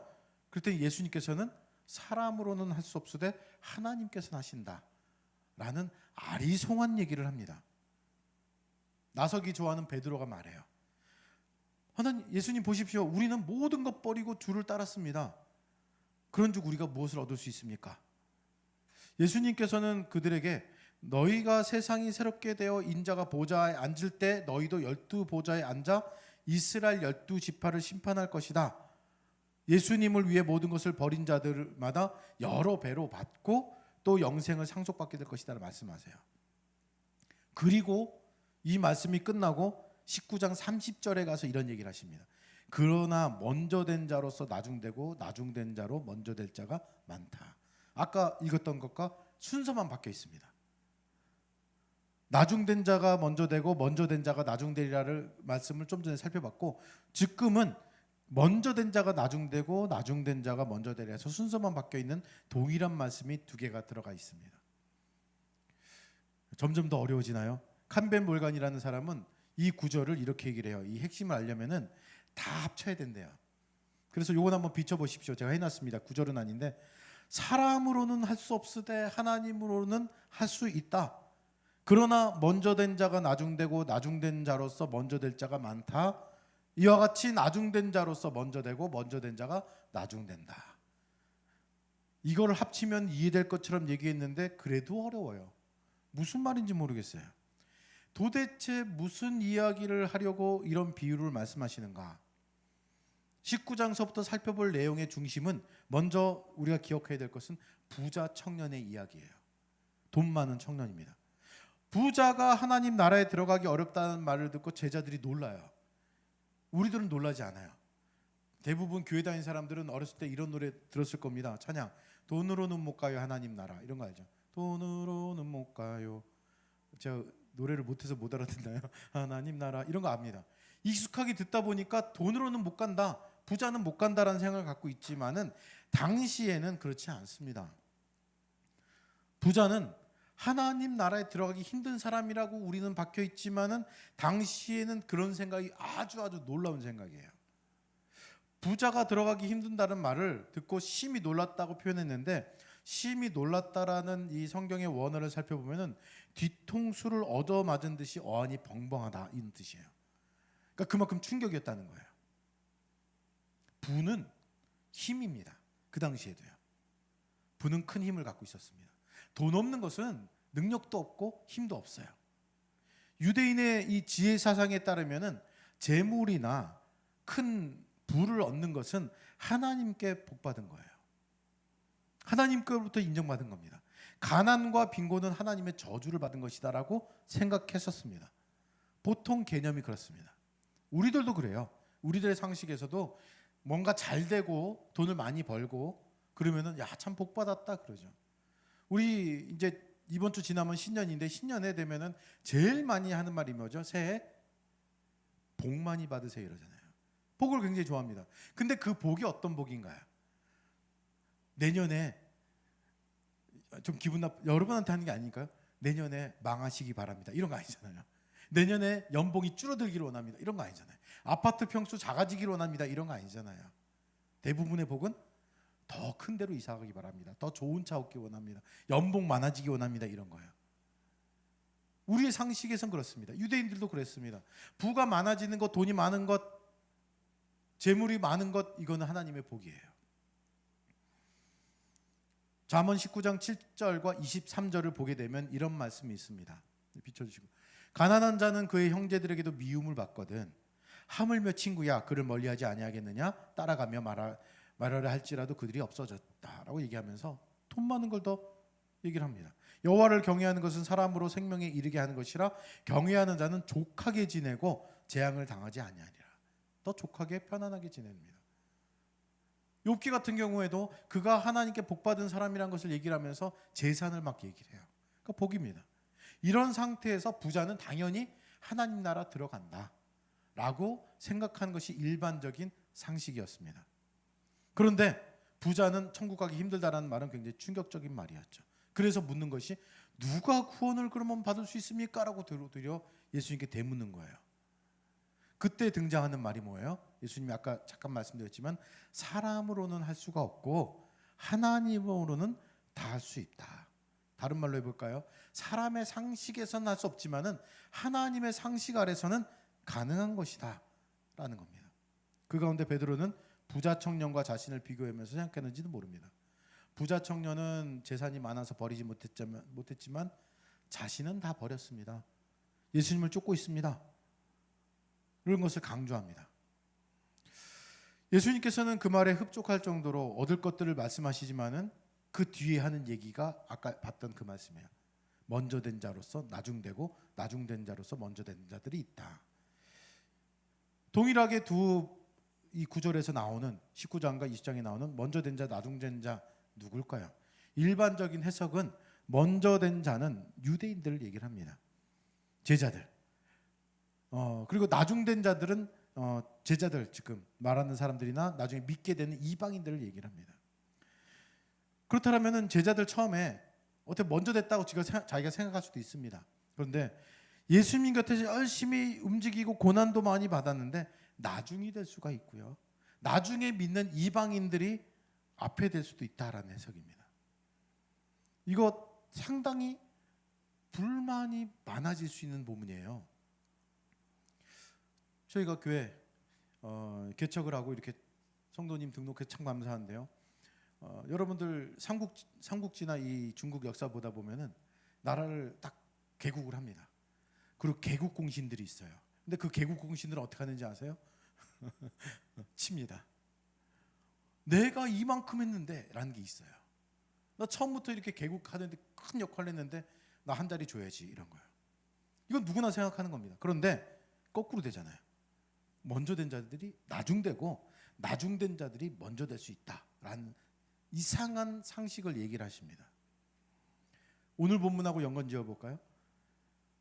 그랬더니 예수님께서는 사람으로는 할 수 없으되 하나님께서는 하신다 라는 아리송한 얘기를 합니다. 나서기 좋아하는 베드로가 말해요. 하나님, 예수님 보십시오. 우리는 모든 것 버리고 주를 따랐습니다. 그런즉 우리가 무엇을 얻을 수 있습니까? 예수님께서는 그들에게 너희가 세상이 새롭게 되어 인자가 보좌에 앉을 때 너희도 12보좌에 앉아 이스라엘 12지파를 심판할 것이다. 예수님을 위해 모든 것을 버린 자들마다 여러 배로 받고 또 영생을 상속받게 될 것이다 말씀하세요. 그리고 이 말씀이 끝나고 19장 30절에 가서 이런 얘기를 하십니다. 그러나 먼저 된 자로서 나중되고 나중된 자로 먼저 될 자가 많다. 아까 읽었던 것과 순서만 바뀌어 있습니다. 나중된 자가 먼저 되고 먼저 된 자가 나중되리라를 말씀을 좀 전에 살펴봤고, 지금은 먼저 된 자가 나중되고 나중된 자가 먼저 되리라 해서 순서만 바뀌어 있는 동일한 말씀이 두 개가 들어가 있습니다. 점점 더 어려워지나요? 캄벤 몰간이라는 사람은 이 구절을 이렇게 얘기를 해요. 이 핵심을 알려면은 다 합쳐야 된대요. 그래서 요건 한번 비춰보십시오. 제가 해놨습니다. 구절은 아닌데, 사람으로는 할 수 없으되 하나님으로는 할 수 있다. 그러나 먼저 된 자가 나중되고 나중된 자로서 먼저 될 자가 많다. 이와 같이 나중된 자로서 먼저 되고 먼저 된 자가 나중된다. 이거를 합치면 이해될 것처럼 얘기했는데 그래도 어려워요. 무슨 말인지 모르겠어요. 도대체 무슨 이야기를 하려고 이런 비유를 말씀하시는가? 19장서부터 살펴볼 내용의 중심은 먼저 우리가 기억해야 될 것은 부자 청년의 이야기예요. 돈 많은 청년입니다. 부자가 하나님 나라에 들어가기 어렵다는 말을 듣고 제자들이 놀라요. 우리들은 놀라지 않아요. 대부분 교회 다니는 사람들은 어렸을 때 이런 노래 들었을 겁니다. 찬양. 돈으로는 못 가요 하나님 나라. 이런 거 알죠? 돈으로는 못 가요. 제가 노래를 못해서 못 알아듣나요? 하나님 나라 이런 거 압니다. 익숙하게 듣다 보니까 돈으로는 못 간다, 부자는 못 간다라는 생각을 갖고 있지만은 당시에는 그렇지 않습니다. 부자는 하나님 나라에 들어가기 힘든 사람이라고 우리는 박혀 있지만은 당시에는 그런 생각이 아주 놀라운 생각이에요. 부자가 들어가기 힘든다는 말을 듣고 심히 놀랐다고 표현했는데, 심히 놀랐다라는 이 성경의 원어를 살펴보면은 뒤통수를 얻어맞은 듯이 어안이 벙벙하다 이런 뜻이에요. 그러니까 그만큼 충격이었다는 거예요. 부는 힘입니다. 그 당시에도요. 부는 큰 힘을 갖고 있었습니다. 돈 없는 것은 능력도 없고 힘도 없어요. 유대인의 이 지혜 사상에 따르면은 재물이나 큰 부를 얻는 것은 하나님께 복받은 거예요. 하나님께로부터 인정받은 겁니다. 가난과 빈곤은 하나님의 저주를 받은 것이다라고 생각했었습니다. 보통 개념이 그렇습니다. 우리들도 그래요. 우리들의 상식에서도 뭔가 잘 되고 돈을 많이 벌고 그러면은 야, 참 복 받았다 그러죠. 우리 이제 이번 주 지나면 신년인데 신년에 되면은 제일 많이 하는 말이 뭐죠? 새해 복 많이 받으세요 이러잖아요. 복을 굉장히 좋아합니다. 근데 그 복이 어떤 복인가요? 내년에 좀 기분 여러분한테 하는 게 아닐까요? 내년에 망하시기 바랍니다. 이런 거 아니잖아요. 내년에 연봉이 줄어들기를 원합니다. 이런 거 아니잖아요. 아파트 평수 작아지기를 원합니다. 이런 거 아니잖아요. 대부분의 복은 더 큰 데로 이사 가기 바랍니다. 더 좋은 차 얻기 원합니다. 연봉 많아지기 원합니다. 이런 거예요. 우리의 상식에선 그렇습니다. 유대인들도 그랬습니다. 부가 많아지는 것, 돈이 많은 것, 재물이 많은 것, 이거는 하나님의 복이에요. 잠언 19장 7절과 23절을 보게 되면 이런 말씀이 있습니다. 비춰주시고, 가난한 자는 그의 형제들에게도 미움을 받거든 하물며 친구야 그를 멀리하지 아니하겠느냐, 따라가며 말하려 할지라도 그들이 없어졌다라고 얘기하면서 돈 많은 걸 더 얘기를 합니다. 여호와를 경외하는 것은 사람으로 생명에 이르게 하는 것이라 경외하는 자는 족하게 지내고 재앙을 당하지 아니하리라. 더 족하게 편안하게 지냅니다. 욥기 같은 경우에도 그가 하나님께 복받은 사람이라는 것을 얘기를 하면서 재산을 막 얘기를 해요. 그러니까 복입니다. 이런 상태에서 부자는 당연히 하나님 나라 들어간다 라고 생각하는 것이 일반적인 상식이었습니다. 그런데 부자는 천국 가기 힘들다라는 말은 굉장히 충격적인 말이었죠. 그래서 묻는 것이 누가 구원을 그러면 받을 수 있습니까? 라고 들어 예수님께 되묻는 거예요. 그때 등장하는 말이 뭐예요? 예수님이 아까 잠깐 말씀드렸지만 사람으로는 할 수가 없고 하나님으로는 다 할 수 있다. 다른 말로 해볼까요? 사람의 상식에서는 할 수 없지만은 하나님의 상식 아래서는 가능한 것이다 라는 겁니다. 그 가운데 베드로는 부자 청년과 자신을 비교하면서 생각했는지도 모릅니다. 부자 청년은 재산이 많아서 버리지 못했지만 자신은 다 버렸습니다. 예수님을 쫓고 있습니다. 이런 것을 강조합니다. 예수님께서는 그 말에 흡족할 정도로 얻을 것들을 말씀하시지만은 그 뒤에 하는 얘기가 아까 봤던 그 말씀이에요. 먼저 된 자로서 나중되고 나중된 자로서 먼저 된 자들이 있다. 동일하게 이 구절에서 나오는 19장과 20장에 나오는 먼저 된 자, 나중된 자 누굴까요? 일반적인 해석은 먼저 된 자는 유대인들을 얘기를 합니다. 제자들. 그리고 나중된 자들은 제자들, 지금 말하는 사람들이나 나중에 믿게 되는 이방인들을 얘기를 합니다. 그렇다면은 제자들 처음에 어떻게 먼저 됐다고 자기가 생각할 수도 있습니다. 그런데 예수님 곁에서 열심히 움직이고 고난도 많이 받았는데 나중이 될 수가 있고요. 나중에 믿는 이방인들이 앞에 될 수도 있다라는 해석입니다. 이거 상당히 불만이 많아질 수 있는 부분이에요. 저희가 교회 개척을 하고 이렇게 성도님 등록해 참 감사한데요. 여러분들 삼국지나 이 중국 역사 보다 보면은 나라를 딱 개국을 합니다. 그리고 개국 공신들이 있어요. 근데 그 개국 공신들은 어떻게 하는지 아세요? 칩니다. 내가 이만큼 했는데 라는 게 있어요. 나 처음부터 이렇게 개국하는데 큰 역할을 했는데 나 한 자리 줘야지 이런 거예요. 이건 누구나 생각하는 겁니다. 그런데 거꾸로 되잖아요. 먼저 된 자들이 나중되고 나중된 자들이 먼저 될 수 있다라는 이상한 상식을 얘기를 하십니다. 오늘 본문하고 연관 지어볼까요?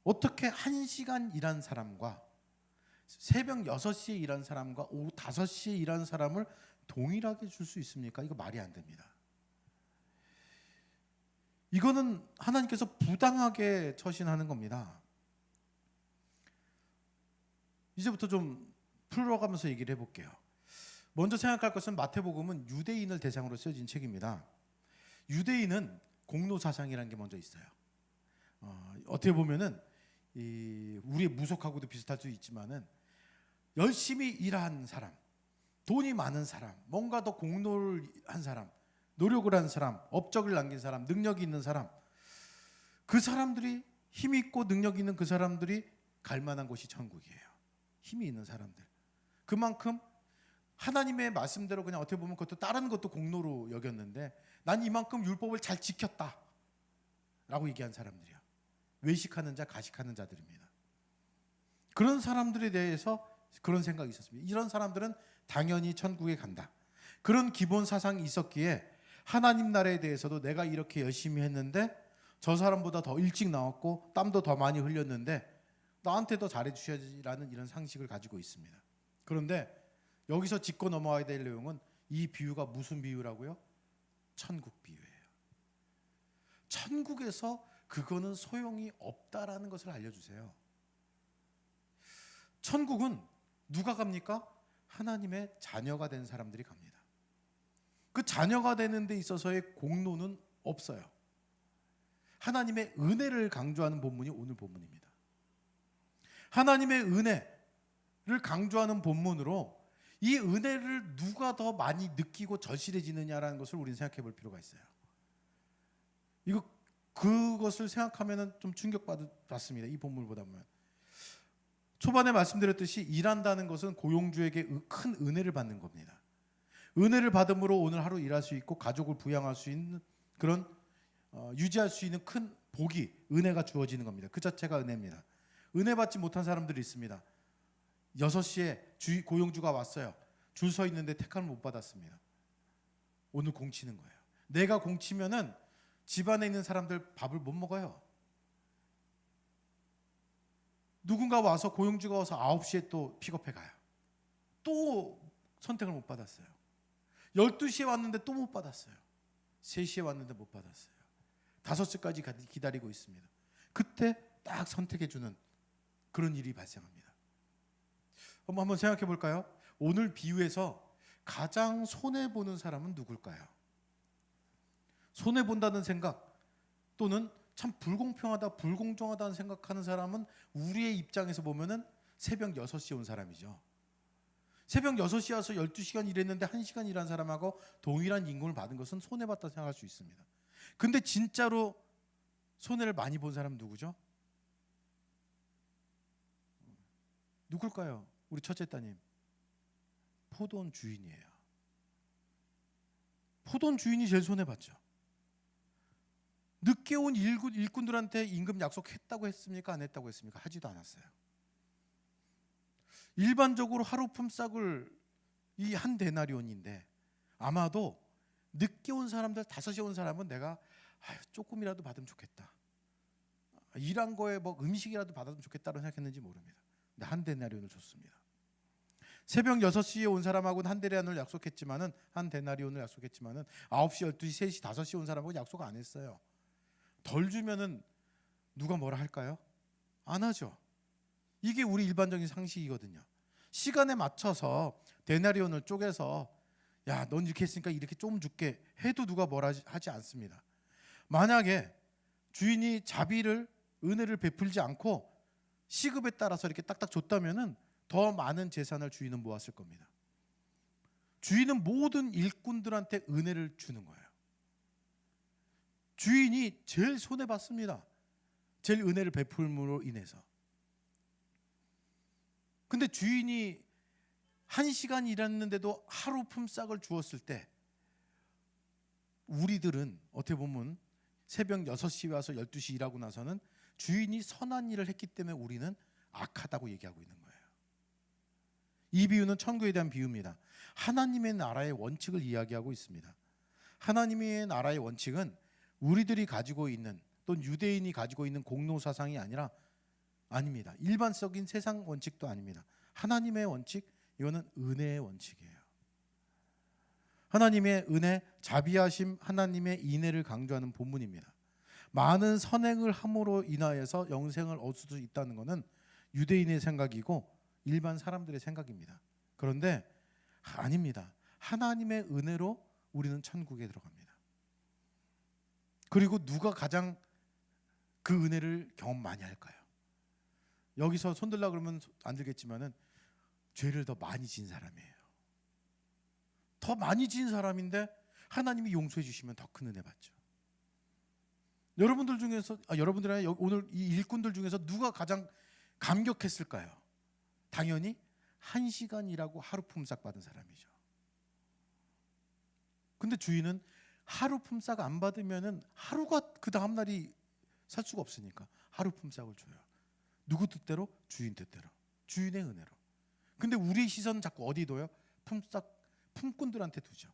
어떻게 1시간 일한 사람과 새벽 6시에 일한 사람과 오후 5시에 일한 사람을 동일하게 줄 수 있습니까? 이거 말이 안 됩니다. 이거는 하나님께서 부당하게 처신하는 겁니다. 이제부터 좀 풀어가면서 얘기를 해볼게요. 먼저 생각할 것은 마태복음은 유대인을 대상으로 쓰여진 책입니다. 유대인은 공로사상이라는 게 먼저 있어요. 어떻게 보면은 우리의 무속하고도 비슷할 수 있지만은 열심히 일한 사람, 돈이 많은 사람, 뭔가 더 공로를 한 사람, 노력을 한 사람, 업적을 남긴 사람, 능력이 있는 사람, 그 사람들이 힘 있고 능력 있는 그 사람들이 갈 만한 곳이 천국이에요. 힘이 있는 사람들. 그만큼 하나님의 말씀대로 그냥 어떻게 보면 그것도 다른 것도 공로로 여겼는데 난 이만큼 율법을 잘 지켰다 라고 얘기한 사람들이야. 외식하는 자, 가식하는 자들입니다. 그런 사람들에 대해서 그런 생각이 있었습니다. 이런 사람들은 당연히 천국에 간다. 그런 기본 사상이 있었기에 하나님 나라에 대해서도 내가 이렇게 열심히 했는데 저 사람보다 더 일찍 나왔고 땀도 더 많이 흘렸는데 나한테 더 잘해 주셔야지라는 이런 상식을 가지고 있습니다. 그런데 여기서 짚고 넘어와야 될 내용은 이 비유가 무슨 비유라고요? 천국 비유예요. 천국에서 그거는 소용이 없다라는 것을 알려주세요. 천국은 누가 갑니까? 하나님의 자녀가 된 사람들이 갑니다. 그 자녀가 되는 데 있어서의 공로는 없어요. 하나님의 은혜를 강조하는 본문이 오늘 본문입니다. 하나님의 은혜를 강조하는 본문으로 이 은혜를 누가 더 많이 느끼고 절실해지느냐라는 것을 우리는 생각해 볼 필요가 있어요. 그것을 생각하면 좀 충격받습니다. 이 본문을 보다 보면. 초반에 말씀드렸듯이 일한다는 것은 고용주에게 큰 은혜를 받는 겁니다. 은혜를 받음으로 오늘 하루 일할 수 있고 가족을 부양할 수 있는 그런 유지할 수 있는 큰 복이 은혜가 주어지는 겁니다. 그 자체가 은혜입니다. 은혜 받지 못한 사람들이 있습니다. 6시에 고용주가 왔어요. 줄 서 있는데 택함을 못 받았습니다. 오늘 공치는 거예요. 내가 공치면은 집안에 있는 사람들 밥을 못 먹어요. 누군가 와서 고용주가 와서 9시에 또 픽업해 가요. 또 선택을 못 받았어요. 12시에 왔는데 또 못 받았어요. 3시에 왔는데 못 받았어요. 5시까지 기다리고 있습니다. 그때 딱 선택해 주는 그런 일이 발생합니다. 한번 생각해 볼까요? 오늘 비유에서 가장 손해보는 사람은 누굴까요? 손해본다는 생각 또는 참 불공평하다, 불공정하다는 생각하는 사람은 우리의 입장에서 보면은 새벽 6시에 온 사람이죠. 새벽 6시에 와서 12시간 일했는데 1시간 일한 사람하고 동일한 임금을 받은 것은 손해봤다 생각할 수 있습니다. 근데 진짜로 손해를 많이 본 사람은 누구죠? 누굴까요? 우리 첫째 따님. 포도원 주인이에요. 포도원 주인이 제일 손해봤죠. 늦게 온 일꾼들한테 임금 약속했다고 했습니까? 안 했다고 했습니까? 하지도 않았어요. 일반적으로 하루 품삯을 이 한 데나리온인데 아마도 늦게 온 사람들 5시에 온 사람은 내가 조금이라도 받으면 좋겠다. 일한 거에 뭐 음식이라도 받았으면 좋겠다고 생각했는지 모릅니다. 근데 한 데나리온을 줬습니다. 새벽 6시에 온 사람하고는 한 데나리온을 약속했지만은 9시, 12시, 3시, 5시 온 사람하고 약속 안 했어요. 덜 주면은 누가 뭐라 할까요? 안 하죠. 이게 우리 일반적인 상식이거든요. 시간에 맞춰서 데나리온을 쪼개서 야, 넌 이렇게 했으니까 이렇게 좀 줄게 해도 누가 뭐라 하지 않습니다. 만약에 주인이 자비를 은혜를 베풀지 않고 시급에 따라서 이렇게 딱딱 줬다면은 더 많은 재산을 주인은 모았을 겁니다. 주인은 모든 일꾼들한테 은혜를 주는 거예요. 주인이 제일 손해 봤습니다. 제일 은혜를 베풀므로 인해서. 근데 주인이 1시간 일했는데도 하루 품삯을 주었을 때 우리들은 어떻게 보면 새벽 6시에 와서 12시 일하고 나서는 주인이 선한 일을 했기 때문에 우리는 악하다고 얘기하고 있는 거예요. 이 비유는 천국에 대한 비유입니다. 하나님의 나라의 원칙을 이야기하고 있습니다. 하나님의 나라의 원칙은 우리들이 가지고 있는 또는 유대인이 가지고 있는 공로사상이 아닙니다. 일반적인 세상 원칙도 아닙니다. 하나님의 원칙, 이거는 은혜의 원칙이에요. 하나님의 은혜, 자비하심, 하나님의 인애를 강조하는 본문입니다. 많은 선행을 함으로 인하여서 영생을 얻을 수 있다는 것은 유대인의 생각이고 일반 사람들의 생각입니다. 그런데 아닙니다. 하나님의 은혜로 우리는 천국에 들어갑니다. 그리고 누가 가장 그 은혜를 경험 많이 할까요? 여기서 손들라 그러면 안 들겠지만은 죄를 더 많이 지은 사람이에요. 더 많이 지은 사람인데 하나님이 용서해 주시면 더 큰 은혜 받죠. 여러분들 중에서 여러분들 아니라 오늘 이 일꾼들 중에서 누가 가장 감격했을까요? 당연히 1시간 일하고 하루 품삯 받은 사람이죠. 근데 주인은 하루 품삯 안 받으면은 하루가 그 다음 날이 살 수가 없으니까 하루 품삯을 줘요. 누구 뜻대로? 주인 뜻대로. 주인의 은혜로. 근데 우리 시선은 자꾸 어디 둬요? 품꾼들한테 두죠.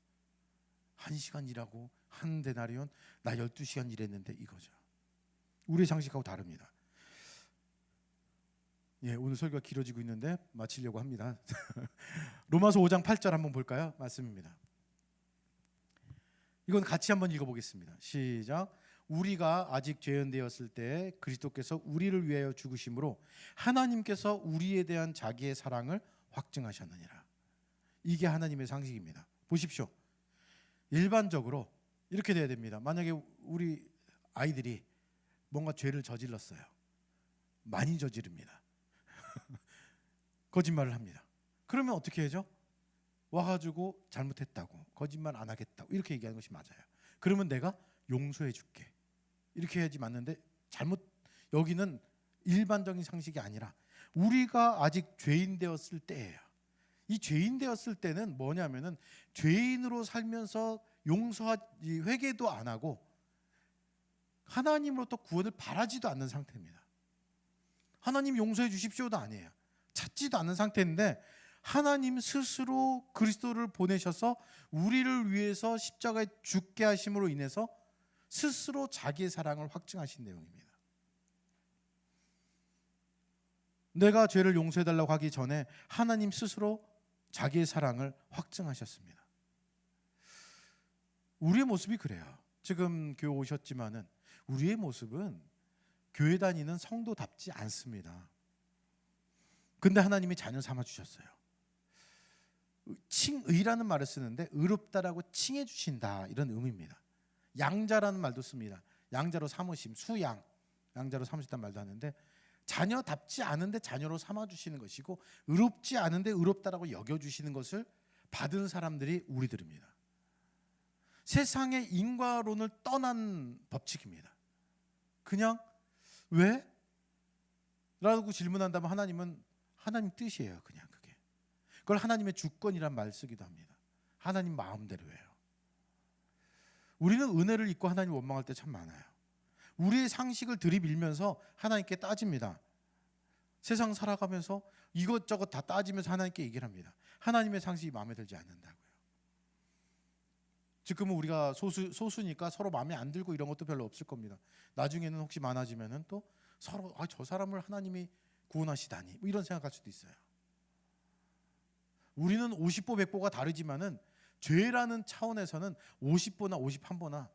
1시간 일하고 한 데나리온, 나 12시간 일했는데 이거죠. 우리의 상식하고 다릅니다. 예, 오늘 설교가 길어지고 있는데 마치려고 합니다. 로마서 5장 8절 한번 볼까요? 말씀입니다. 이건 같이 한번 읽어보겠습니다. 시작. 우리가 아직 죄인되었을 때 그리스도께서 우리를 위하여 죽으심으로 하나님께서 우리에 대한 자기의 사랑을 확증하셨느니라. 이게 하나님의 상식입니다. 보십시오. 일반적으로 이렇게 돼야 됩니다. 만약에 우리 아이들이 뭔가 죄를 저질렀어요. 많이 저지릅니다. 거짓말을 합니다. 그러면 어떻게 해야죠? 와가지고 잘못했다고, 거짓말 안 하겠다고 이렇게 얘기하는 것이 맞아요. 그러면 내가 용서해 줄게 이렇게 해야지 맞는데 여기는 일반적인 상식이 아니라 우리가 아직 죄인 되었을 때예요. 이 죄인 되었을 때는 뭐냐면은 죄인으로 살면서 회개도 안 하고 하나님으로부터 구원을 바라지도 않는 상태입니다. 하나님 용서해 주십시오도 아니에요. 찾지도 않는 상태인데 하나님 스스로 그리스도를 보내셔서 우리를 위해서 십자가에 죽게 하심으로 인해서 스스로 자기의 사랑을 확증하신 내용입니다. 내가 죄를 용서해달라고 하기 전에 하나님 스스로 자기의 사랑을 확증하셨습니다. 우리의 모습이 그래요. 지금 교회 오셨지만은 우리의 모습은 교회 다니는 성도답지 않습니다. 근데 하나님이 자녀 삼아주셨어요. 칭의라는 말을 쓰는데 의롭다라고 칭해 주신다 이런 의미입니다. 양자라는 말도 씁니다. 양자로 삼으심, 수양, 양자로 삼으셨다는 말도 하는데 자녀답지 않은데 자녀로 삼아주시는 것이고 의롭지 않은데 의롭다라고 여겨주시는 것을 받은 사람들이 우리들입니다. 세상의 인과론을 떠난 법칙입니다. 그냥 왜? 라고 질문한다면 하나님은 하나님 뜻이에요. 그냥 그게. 그걸 하나님의 주권이란 말 쓰기도 합니다. 하나님 마음대로예요. 우리는 은혜를 잊고 하나님 원망할 때 참 많아요. 우리의 상식을 들이밀면서 하나님께 따집니다. 세상 살아가면서 이것저것 다 따지면서 하나님께 얘기를 합니다. 하나님의 상식이 마음에 들지 않는다고요. 지금은 우리가 소수니까 서로 마음에 안 들고 이런 것도 별로 없을 겁니다. 나중에는 혹시 많아지면은 또 서로 저 사람을 하나님이 구원하시다니 뭐 이런 생각할 수도 있어요. 우리는 50보 100보가 다르지만은 죄라는 차원에서는 50보나 51보나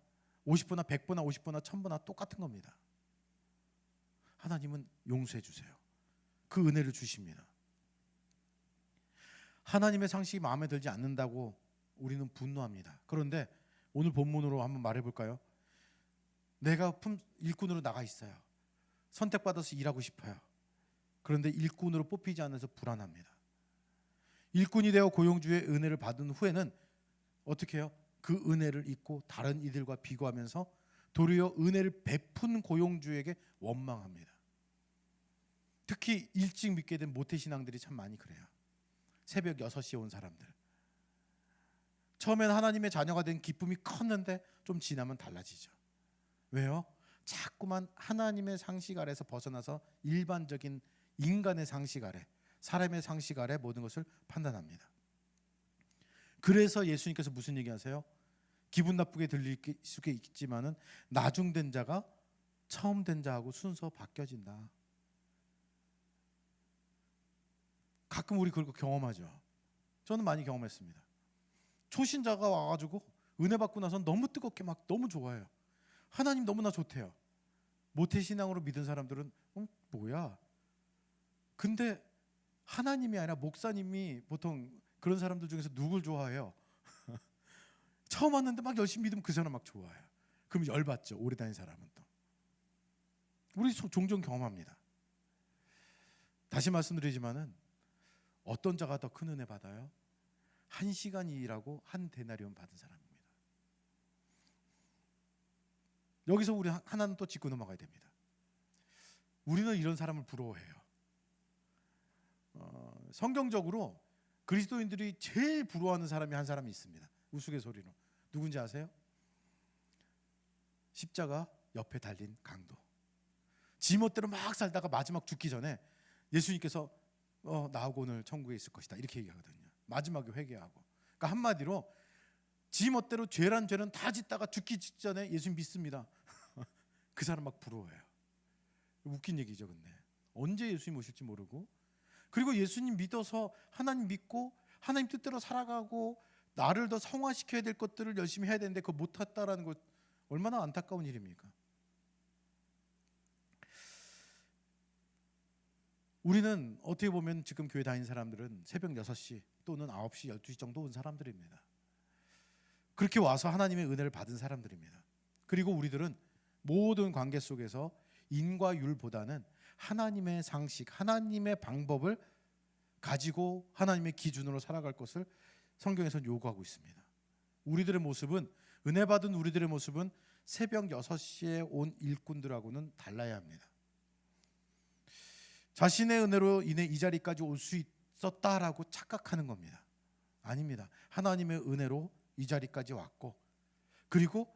50보나 100보나 50보나 1000보나 똑같은 겁니다. 하나님은 용서해 주세요. 그 은혜를 주십니다. 하나님의 상식이 마음에 들지 않는다고 우리는 분노합니다. 그런데 오늘 본문으로 한번 말해볼까요? 내가 일꾼으로 나가 있어요. 선택받아서 일하고 싶어요. 그런데 일꾼으로 뽑히지 않아서 불안합니다. 일꾼이 되어 고용주의 은혜를 받은 후에는 어떻게 해요? 그 은혜를 잊고 다른 이들과 비교하면서 도리어 은혜를 베푼 고용주에게 원망합니다. 특히 일찍 믿게 된 모태신앙들이 참 많이 그래요. 새벽 6시에 온 사람들. 처음엔 하나님의 자녀가 된 기쁨이 컸는데 좀 지나면 달라지죠. 왜요? 자꾸만 하나님의 상식 아래에서 벗어나서 일반적인 인간의 상식 아래, 사람의 상식 아래 모든 것을 판단합니다. 그래서 예수님께서 무슨 얘기하세요? 기분 나쁘게 들릴 수가 있지만은 나중된 자가 처음 된 자하고 순서 바뀌어진다. 가끔 우리 그걸 경험하죠. 저는 많이 경험했습니다. 초신자가 와가지고 은혜 받고 나서 너무 뜨겁게 막 너무 좋아해요. 하나님 너무나 좋대요. 모태신앙으로 믿은 사람들은 뭐야? 근데 하나님이 아니라 목사님이 보통 그런 사람들 중에서 누굴 좋아해요? 처음 왔는데 막 열심히 믿으면 그 사람 막 좋아해요. 그럼 열받죠. 오래 다닌 사람은 또. 우리 종종 경험합니다. 다시 말씀드리지만은 어떤 자가 더 큰 은혜 받아요? 1시간 일하고 1데나리온 받은 사람입니다. 여기서 우리 하나는 또 짚고 넘어가야 됩니다. 우리는 이런 사람을 부러워해요. 성경적으로 그리스도인들이 제일 부러워하는 사람이 한 사람이 있습니다. 우스갯소리로. 누군지 아세요? 십자가 옆에 달린 강도. 지멋대로 막 살다가 마지막 죽기 전에 예수님께서 나하고 오늘 천국에 있을 것이다 이렇게 얘기하거든요. 마지막에 회개하고. 그러니까 한마디로 지멋대로 죄란 죄는 다 짓다가 죽기 직전에 예수님 믿습니다. 그 사람 막 부러워해요. 웃긴 얘기죠. 근데 언제 예수님 오실지 모르고, 그리고 예수님 믿어서 하나님 믿고 하나님 뜻대로 살아가고 나를 더 성화시켜야 될 것들을 열심히 해야 되는데 그거 못했다라는 것 얼마나 안타까운 일입니까? 우리는 어떻게 보면 지금 교회 다니는 사람들은 새벽 6시 또는 9시, 12시 정도 온 사람들입니다. 그렇게 와서 하나님의 은혜를 받은 사람들입니다. 그리고 우리들은 모든 관계 속에서 인과 율보다는 하나님의 상식, 하나님의 방법을 가지고 하나님의 기준으로 살아갈 것을 성경에서는 요구하고 있습니다. 우리들의 모습은, 은혜 받은 우리들의 모습은 새벽 6시에 온 일꾼들하고는 달라야 합니다. 자신의 은혜로 인해 이 자리까지 올 수 있었다라고 착각하는 겁니다. 아닙니다. 하나님의 은혜로 이 자리까지 왔고, 그리고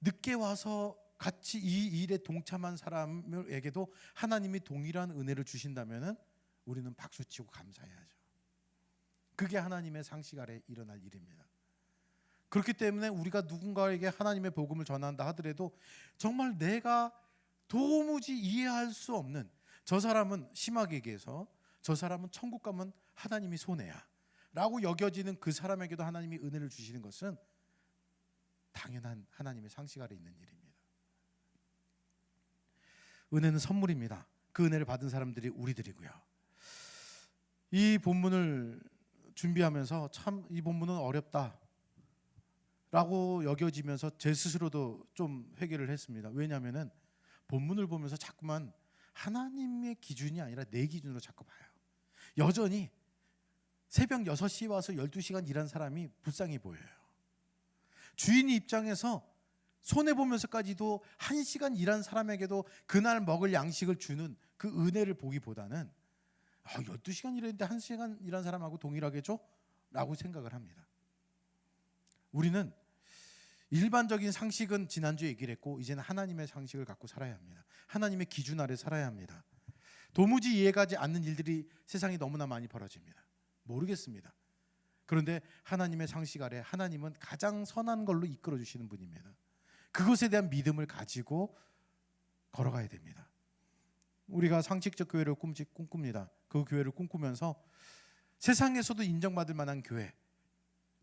늦게 와서 같이 이 일에 동참한 사람에게도 하나님이 동일한 은혜를 주신다면 우리는 박수치고 감사해야죠. 그게 하나님의 상식 아래 일어날 일입니다. 그렇기 때문에 우리가 누군가에게 하나님의 복음을 전한다 하더라도 정말 내가 도무지 이해할 수 없는, 저 사람은 심하게 얘기해서 저 사람은 천국 가면 하나님이 손해야 라고 여겨지는 그 사람에게도 하나님이 은혜를 주시는 것은 당연한 하나님의 상식 아래 있는 일입니다. 은혜는 선물입니다. 그 은혜를 받은 사람들이 우리들이고요. 이 본문을 준비하면서 참 이 본문은 어렵다 라고 여겨지면서 제 스스로도 좀 회개를 했습니다. 왜냐하면 본문을 보면서 자꾸만 하나님의 기준이 아니라 내 기준으로 자꾸 봐요. 여전히 새벽 6시에 와서 12시간 일한 사람이 불쌍해 보여요. 주인 입장에서 손해보면서까지도 1시간 일한 사람에게도 그날 먹을 양식을 주는 그 은혜를 보기보다는 12시간 일했는데 1시간 일한 사람하고 동일하겠죠? 라고 생각을 합니다. 우리는 일반적인 상식은 지난주에 얘기를 했고 이제는 하나님의 상식을 갖고 살아야 합니다. 하나님의 기준 아래 살아야 합니다. 도무지 이해가지 않는 일들이 세상에 너무나 많이 벌어집니다. 모르겠습니다. 그런데 하나님의 상식 아래 하나님은 가장 선한 걸로 이끌어 주시는 분입니다. 그것에 대한 믿음을 가지고 걸어가야 됩니다. 우리가 상식적 교회를 꿈꿉니다. 그 교회를 꿈꾸면서 세상에서도 인정받을 만한 교회,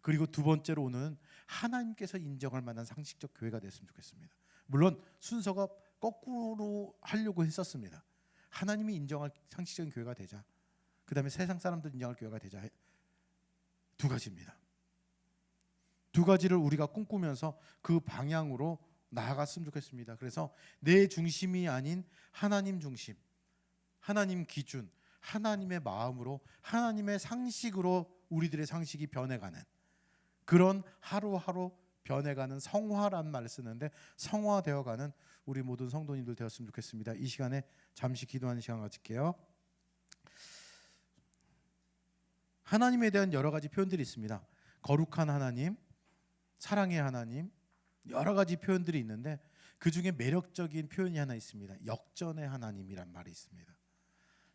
그리고 두 번째로 오는 하나님께서 인정할 만한 상식적 교회가 됐으면 좋겠습니다. 물론 순서가 거꾸로 하려고 했었습니다. 하나님이 인정할 상식적인 교회가 되자, 그 다음에 세상 사람들 인정할 교회가 되자. 두 가지입니다. 두 가지를 우리가 꿈꾸면서 그 방향으로 나아갔으면 좋겠습니다. 그래서 내 중심이 아닌 하나님 중심, 하나님 기준, 하나님의 마음으로, 하나님의 상식으로 우리들의 상식이 변해가는, 그런 하루하루 변해가는, 성화란 말을 쓰는데 성화되어가는 우리 모든 성도님들 되었으면 좋겠습니다. 이 시간에 잠시 기도하는 시간 가질게요. 하나님에 대한 여러 가지 표현들이 있습니다. 거룩한 하나님, 사랑의 하나님, 여러 가지 표현들이 있는데 그 중에 매력적인 표현이 하나 있습니다. 역전의 하나님이란 말이 있습니다.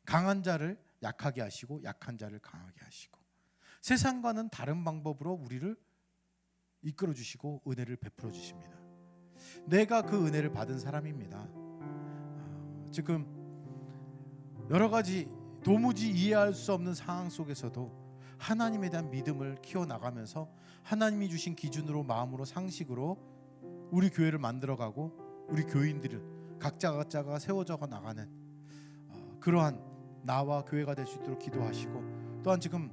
강한 자를 약하게 하시고 약한 자를 강하게 하시고, 세상과는 다른 방법으로 우리를 이끌어 주시고 은혜를 베풀어 주십니다. 내가 그 은혜를 받은 사람입니다. 지금 여러 가지 도무지 이해할 수 없는 상황 속에서도 하나님에 대한 믿음을 키워나가면서 하나님이 주신 기준으로, 마음으로, 상식으로 우리 교회를 만들어가고 우리 교인들을 각자가 세워져 나가는 그러한 나와 교회가 될 수 있도록 기도하시고, 또한 지금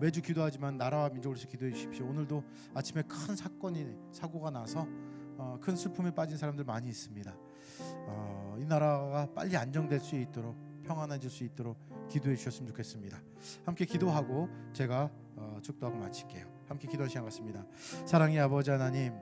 매주 기도하지만 나라와 민족을 위해서 기도해 주십시오. 오늘도 아침에 큰 사고가 나서 큰 슬픔에 빠진 사람들 많이 있습니다. 이 나라가 빨리 안정될 수 있도록, 평안해질 수 있도록 기도해 주셨으면 좋겠습니다. 함께 기도하고 제가 축도하고 마칠게요. 함께 기도할 시간 같습니다. 사랑의 아버지 하나님,